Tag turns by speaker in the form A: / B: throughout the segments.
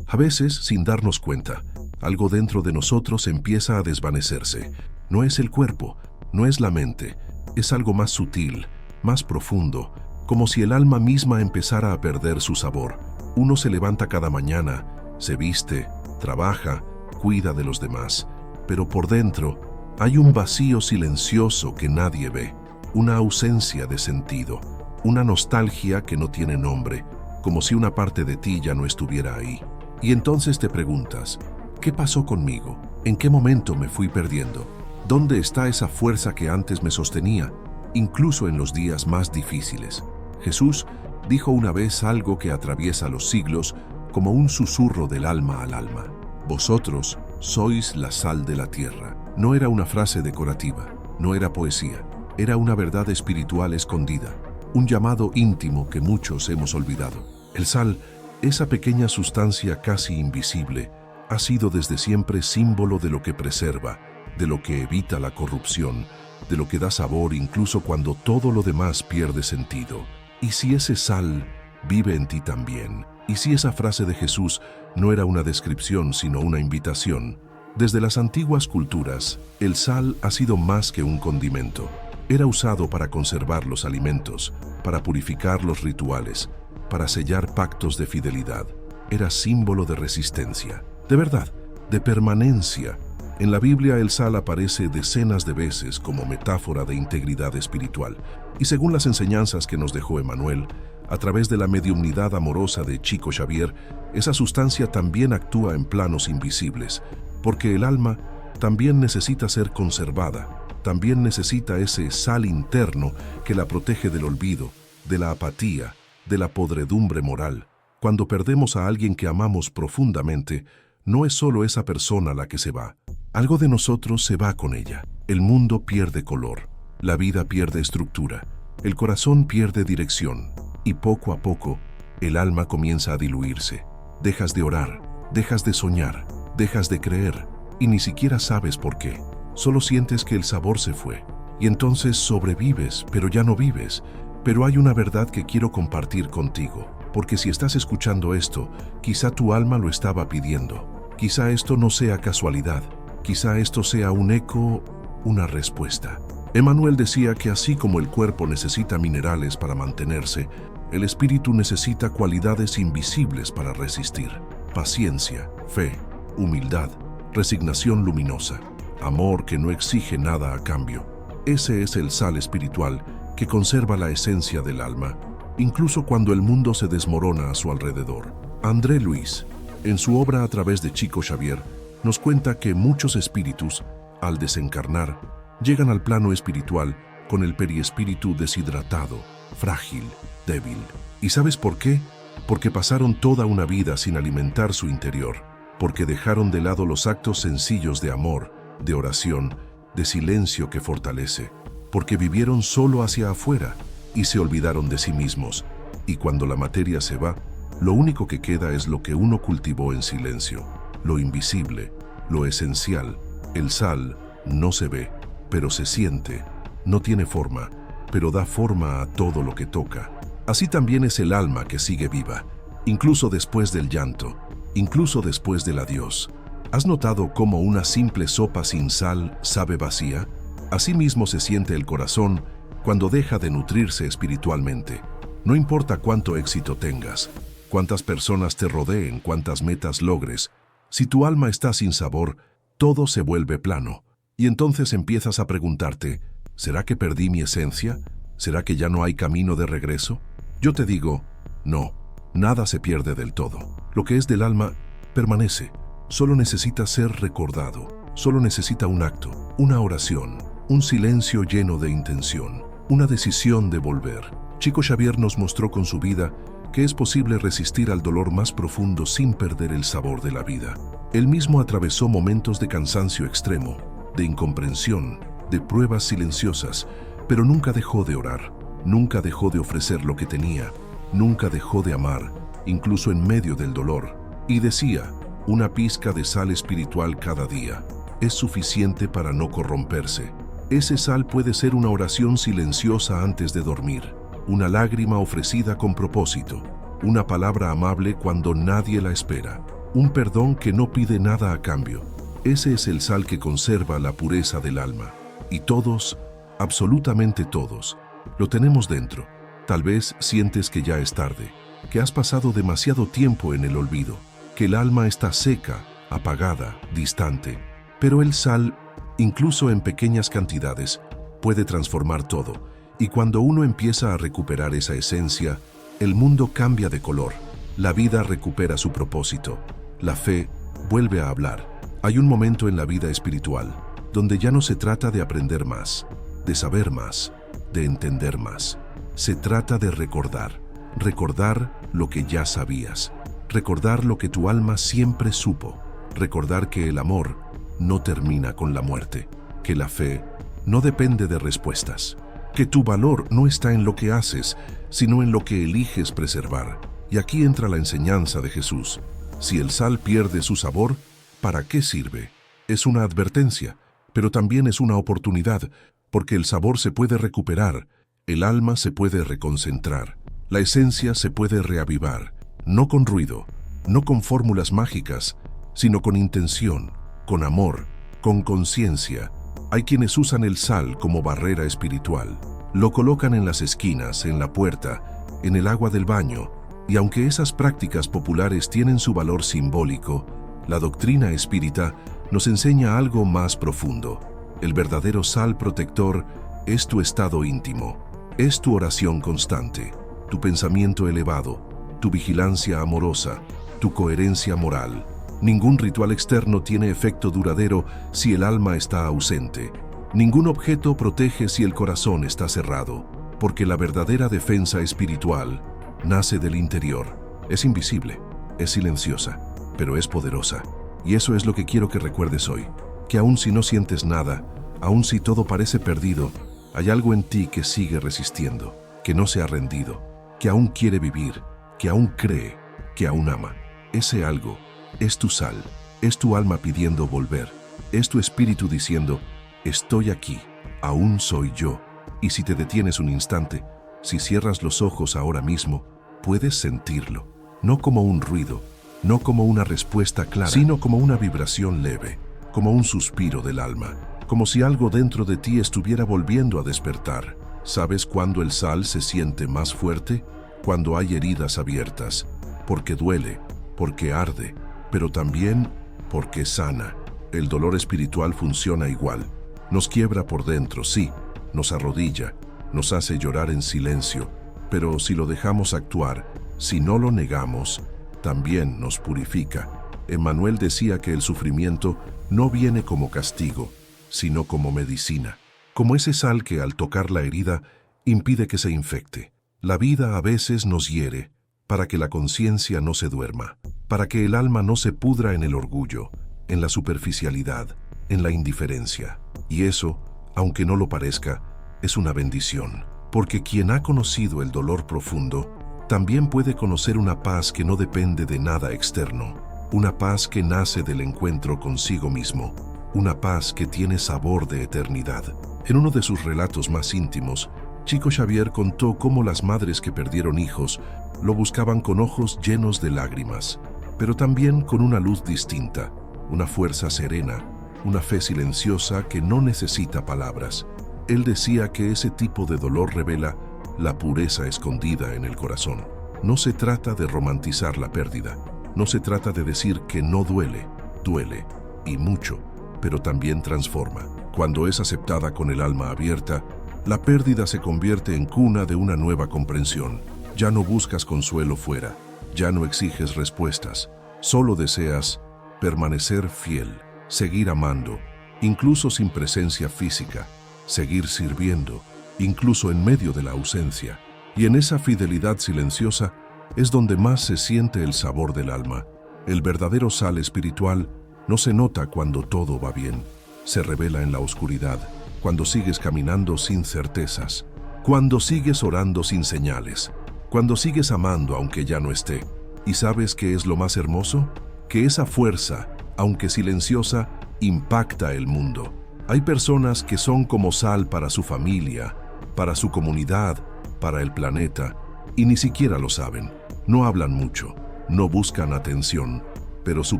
A: A veces, sin darnos cuenta, algo dentro de nosotros empieza a desvanecerse. No es el cuerpo, no es la mente, es algo más sutil, más profundo, como si el alma misma empezara a perder su sabor. Uno se levanta cada mañana, se viste, trabaja, cuida de los demás, pero por dentro hay un vacío silencioso que nadie ve, una ausencia de sentido, una nostalgia que no tiene nombre, como si una parte de ti ya no estuviera ahí. Y entonces te preguntas, ¿qué pasó conmigo? ¿En qué momento me fui perdiendo? ¿Dónde está esa fuerza que antes me sostenía, incluso en los días más difíciles? Jesús dijo una vez algo que atraviesa los siglos como un susurro del alma al alma. Vosotros sois la sal de la tierra. No era una frase decorativa, no era poesía, era una verdad espiritual escondida, un llamado íntimo que muchos hemos olvidado. El sal, esa pequeña sustancia casi invisible, ha sido desde siempre símbolo de lo que preserva, de lo que evita la corrupción, de lo que da sabor incluso cuando todo lo demás pierde sentido. ¿Y si ese sal vive en ti también? ¿Y si esa frase de Jesús no era una descripción sino una invitación? Desde las antiguas culturas, el sal ha sido más que un condimento. Era usado para conservar los alimentos, para purificar los rituales, para sellar pactos de fidelidad. Era símbolo de resistencia, de verdad, de permanencia. En la Biblia el sal aparece decenas de veces como metáfora de integridad espiritual. Y según las enseñanzas que nos dejó Emmanuel, a través de la mediumnidad amorosa de Chico Xavier, esa sustancia también actúa en planos invisibles, porque el alma también necesita ser conservada, también necesita ese sal interno que la protege del olvido, de la apatía, de la podredumbre moral. Cuando perdemos a alguien que amamos profundamente, no es solo esa persona la que se va. Algo de nosotros se va con ella. El mundo pierde color, la vida pierde estructura, el corazón pierde dirección, y poco a poco, el alma comienza a diluirse. Dejas de orar, dejas de soñar, dejas de creer, y ni siquiera sabes por qué. Solo sientes que el sabor se fue, y entonces sobrevives, pero ya no vives. Pero hay una verdad que quiero compartir contigo, porque si estás escuchando esto, quizá tu alma lo estaba pidiendo. Quizá esto no sea casualidad, quizá esto sea un eco, una respuesta. Emmanuel decía que así como el cuerpo necesita minerales para mantenerse, el espíritu necesita cualidades invisibles para resistir. Paciencia, fe, humildad, resignación luminosa, amor que no exige nada a cambio. Ese es el sal espiritual que conserva la esencia del alma, incluso cuando el mundo se desmorona a su alrededor. André Luis, en su obra A través de Chico Xavier, nos cuenta que muchos espíritus, al desencarnar, llegan al plano espiritual con el periespíritu deshidratado, frágil, débil. ¿Y sabes por qué? Porque pasaron toda una vida sin alimentar su interior, porque dejaron de lado los actos sencillos de amor, de oración, de silencio que fortalece, porque vivieron solo hacia afuera y se olvidaron de sí mismos. Y cuando la materia se va, lo único que queda es lo que uno cultivó en silencio, lo invisible, lo esencial. El sal no se ve, pero se siente, no tiene forma, pero da forma a todo lo que toca. Así también es el alma que sigue viva, incluso después del llanto, incluso después del adiós. ¿Has notado cómo una simple sopa sin sal sabe vacía? Así mismo se siente el corazón cuando deja de nutrirse espiritualmente. No importa cuánto éxito tengas, cuántas personas te rodeen, cuántas metas logres, si tu alma está sin sabor, todo se vuelve plano. Y entonces empiezas a preguntarte, ¿será que perdí mi esencia? ¿Será que ya no hay camino de regreso? Yo te digo, no, nada se pierde del todo. Lo que es del alma permanece. Solo necesita ser recordado, solo necesita un acto, una oración, un silencio lleno de intención, una decisión de volver. Chico Xavier nos mostró con su vida que es posible resistir al dolor más profundo sin perder el sabor de la vida. Él mismo atravesó momentos de cansancio extremo, de incomprensión, de pruebas silenciosas, pero nunca dejó de orar, nunca dejó de ofrecer lo que tenía, nunca dejó de amar, incluso en medio del dolor. Y decía, una pizca de sal espiritual cada día es suficiente para no corromperse. Ese sal puede ser una oración silenciosa antes de dormir, una lágrima ofrecida con propósito, una palabra amable cuando nadie la espera. un perdón que no pide nada a cambio. Ese es el sal que conserva la pureza del alma. Y todos, absolutamente todos, lo tenemos dentro. Tal vez sientes que ya es tarde, que has pasado demasiado tiempo en el olvido, que el alma está seca, apagada, distante. Pero el sal, incluso en pequeñas cantidades, puede transformar todo. Y cuando uno empieza a recuperar esa esencia, el mundo cambia de color. La vida recupera su propósito. La fe vuelve a hablar. Hay un momento en la vida espiritual donde ya no se trata de aprender más, de saber más, de entender más. Se trata de recordar. Recordar lo que ya sabías. Recordar lo que tu alma siempre supo. Recordar que el amor no termina con la muerte. Que la fe no depende de respuestas. Que tu valor no está en lo que haces, sino en lo que eliges preservar. Y aquí entra la enseñanza de Jesús. Si el sal pierde su sabor, ¿para qué sirve? Es una advertencia, pero también es una oportunidad, porque el sabor se puede recuperar, el alma se puede reconcentrar, la esencia se puede reavivar, no con ruido, no con fórmulas mágicas, sino con intención, con amor, con conciencia. Hay quienes usan el sal como barrera espiritual. Lo colocan en las esquinas, en la puerta, en el agua del baño, y aunque esas prácticas populares tienen su valor simbólico, la doctrina espírita nos enseña algo más profundo. El verdadero sal protector es tu estado íntimo, es tu oración constante, tu pensamiento elevado, tu vigilancia amorosa, tu coherencia moral. Ningún ritual externo tiene efecto duradero si el alma está ausente. Ningún objeto protege si el corazón está cerrado, porque la verdadera defensa espiritual nace del interior. Es invisible, es silenciosa, pero es poderosa. Y eso es lo que quiero que recuerdes hoy, que aun si no sientes nada, aun si todo parece perdido, hay algo en ti que sigue resistiendo, que no se ha rendido, que aún quiere vivir, que aún cree, que aún ama. Ese algo es tu sal, es tu alma pidiendo volver, es tu espíritu diciendo, estoy aquí, aún soy yo. Y si te detienes un instante, si cierras los ojos ahora mismo, puedes sentirlo, no como un ruido, no como una respuesta clara, sino como una vibración leve, como un suspiro del alma, como si algo dentro de ti estuviera volviendo a despertar. ¿Sabes cuándo el sal se siente más fuerte? Cuando hay heridas abiertas, porque duele, porque arde, pero también porque sana. El dolor espiritual funciona igual. Nos quiebra por dentro, sí, nos arrodilla, nos hace llorar en silencio, pero si lo dejamos actuar, si no lo negamos, también nos purifica. Emmanuel decía que el sufrimiento no viene como castigo, sino como medicina, como ese sal que al tocar la herida impide que se infecte. La vida a veces nos hiere para que la conciencia no se duerma, para que el alma no se pudra en el orgullo, en la superficialidad, en la indiferencia. Y eso, aunque no lo parezca, es una bendición, porque quien ha conocido el dolor profundo también puede conocer una paz que no depende de nada externo, una paz que nace del encuentro consigo mismo, una paz que tiene sabor de eternidad. En uno de sus relatos más íntimos, Chico Xavier contó cómo las madres que perdieron hijos lo buscaban con ojos llenos de lágrimas, pero también con una luz distinta, una fuerza serena, una fe silenciosa que no necesita palabras. Él decía que ese tipo de dolor revela la pureza escondida en el corazón. No se trata de romantizar la pérdida, no se trata de decir que no duele, duele, y mucho, pero también transforma. Cuando es aceptada con el alma abierta, la pérdida se convierte en cuna de una nueva comprensión. Ya no buscas consuelo fuera, ya no exiges respuestas, solo deseas permanecer fiel, seguir amando, incluso sin presencia física, seguir sirviendo, incluso en medio de la ausencia. Y en esa fidelidad silenciosa es donde más se siente el sabor del alma. El verdadero sal espiritual no se nota cuando todo va bien, se revela en la oscuridad, cuando sigues caminando sin certezas, cuando sigues orando sin señales, cuando sigues amando aunque ya no esté. ¿Y sabes qué es lo más hermoso? Que esa fuerza, aunque silenciosa, impacta el mundo. Hay personas que son como sal para su familia, para su comunidad, para el planeta, y ni siquiera lo saben. No hablan mucho, no buscan atención, pero su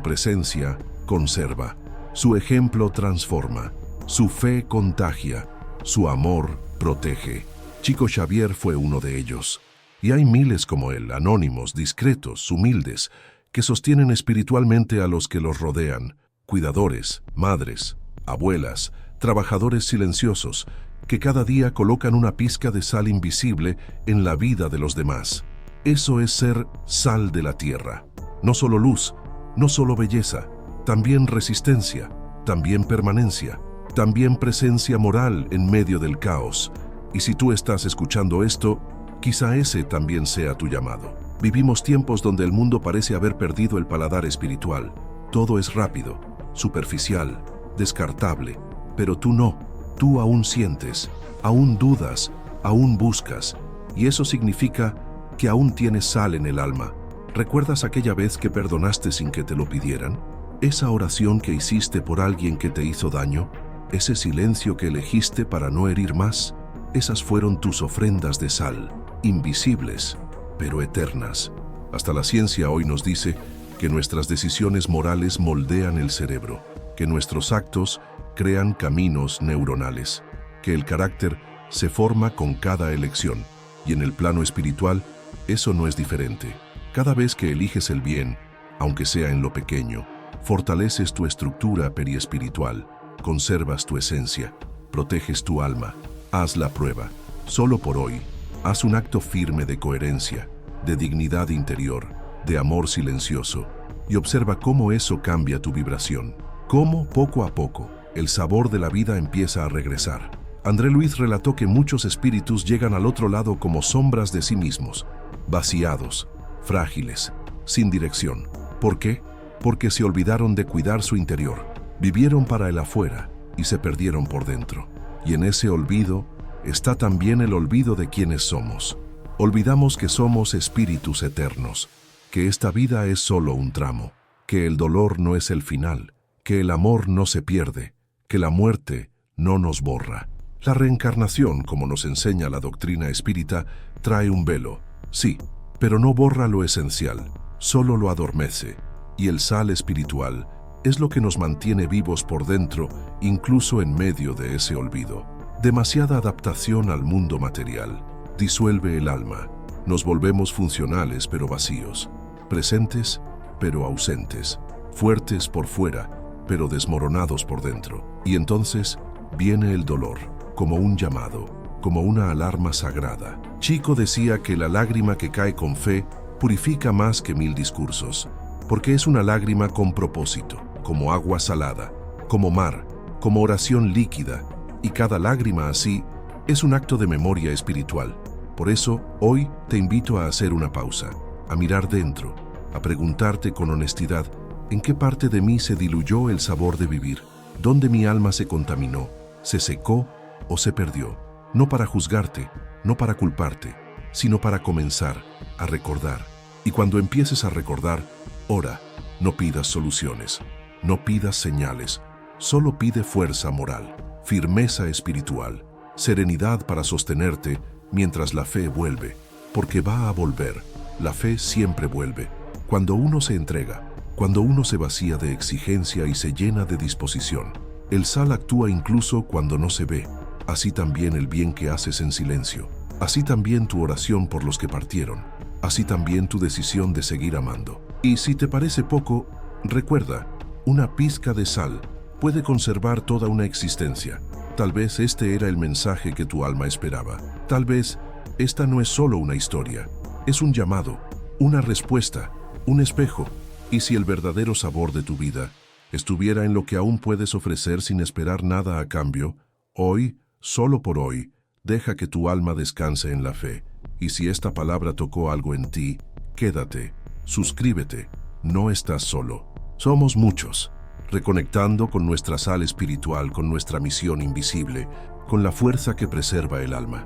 A: presencia conserva, su ejemplo transforma, su fe contagia, su amor protege. Chico Xavier fue uno de ellos. Y hay miles como él, anónimos, discretos, humildes, que sostienen espiritualmente a los que los rodean, cuidadores, madres, abuelas, trabajadores silenciosos, que cada día colocan una pizca de sal invisible en la vida de los demás. Eso es ser sal de la tierra. No solo luz, no solo belleza, también resistencia, también permanencia, también presencia moral en medio del caos. Y si tú estás escuchando esto, quizá ese también sea tu llamado. Vivimos tiempos donde el mundo parece haber perdido el paladar espiritual. Todo es rápido, superficial, descartable, pero tú no. Tú aún sientes, aún dudas, aún buscas, y eso significa que aún tienes sal en el alma. ¿Recuerdas aquella vez que perdonaste sin que te lo pidieran? ¿Esa oración que hiciste por alguien que te hizo daño? ¿Ese silencio que elegiste para no herir más? Esas fueron tus ofrendas de sal, invisibles, pero eternas. Hasta la ciencia hoy nos dice que nuestras decisiones morales moldean el cerebro, que nuestros actos crean caminos neuronales, que el carácter se forma con cada elección, y en el plano espiritual eso no es diferente. Cada vez que eliges el bien, aunque sea en lo pequeño, fortaleces tu estructura periespiritual, conservas tu esencia, proteges tu alma. Haz la prueba. Solo por hoy, haz un acto firme de coherencia, de dignidad interior, de amor silencioso, y observa cómo eso cambia tu vibración. Cómo, poco a poco, el sabor de la vida empieza a regresar. André Luiz relató que muchos espíritus llegan al otro lado como sombras de sí mismos, vaciados, frágiles, sin dirección. ¿Por qué? Porque se olvidaron de cuidar su interior, vivieron para el afuera y se perdieron por dentro. Y en ese olvido está también el olvido de quiénes somos. Olvidamos que somos espíritus eternos, que esta vida es solo un tramo, que el dolor no es el final, que el amor no se pierde, que la muerte no nos borra. La reencarnación, como nos enseña la doctrina espírita, trae un velo, sí, pero no borra lo esencial, solo lo adormece. Y el sal espiritual es lo que nos mantiene vivos por dentro, incluso en medio de ese olvido. Demasiada adaptación al mundo material disuelve el alma. Nos volvemos funcionales pero vacíos, presentes pero ausentes, fuertes por fuera pero desmoronados por dentro. Y entonces viene el dolor, como un llamado, como una alarma sagrada. Chico decía que la lágrima que cae con fe purifica más que 1000 discursos, porque es una lágrima con propósito, como agua salada, como mar, como oración líquida, y cada lágrima así es un acto de memoria espiritual. Por eso, hoy te invito a hacer una pausa, a mirar dentro, a preguntarte con honestidad en qué parte de mí se diluyó el sabor de vivir, dónde mi alma se contaminó, se secó o se perdió. No para juzgarte, no para culparte, sino para comenzar a recordar. Y cuando empieces a recordar, ora, no pidas soluciones, no pidas señales, solo pide fuerza moral, firmeza espiritual, serenidad para sostenerte mientras la fe vuelve, porque va a volver. La fe siempre vuelve. Cuando uno se entrega, cuando uno se vacía de exigencia y se llena de disposición. El sal actúa incluso cuando no se ve. Así también el bien que haces en silencio. Así también tu oración por los que partieron. Así también tu decisión de seguir amando. Y si te parece poco, recuerda, una pizca de sal puede conservar toda una existencia. Tal vez este era el mensaje que tu alma esperaba. Tal vez esta no es solo una historia, es un llamado, una respuesta, un espejo. Y si el verdadero sabor de tu vida estuviera en lo que aún puedes ofrecer sin esperar nada a cambio, hoy, solo por hoy, deja que tu alma descanse en la fe. Y si esta palabra tocó algo en ti, quédate, suscríbete, no estás solo. Somos muchos, reconectando con nuestra sal espiritual, con nuestra misión invisible, con la fuerza que preserva el alma.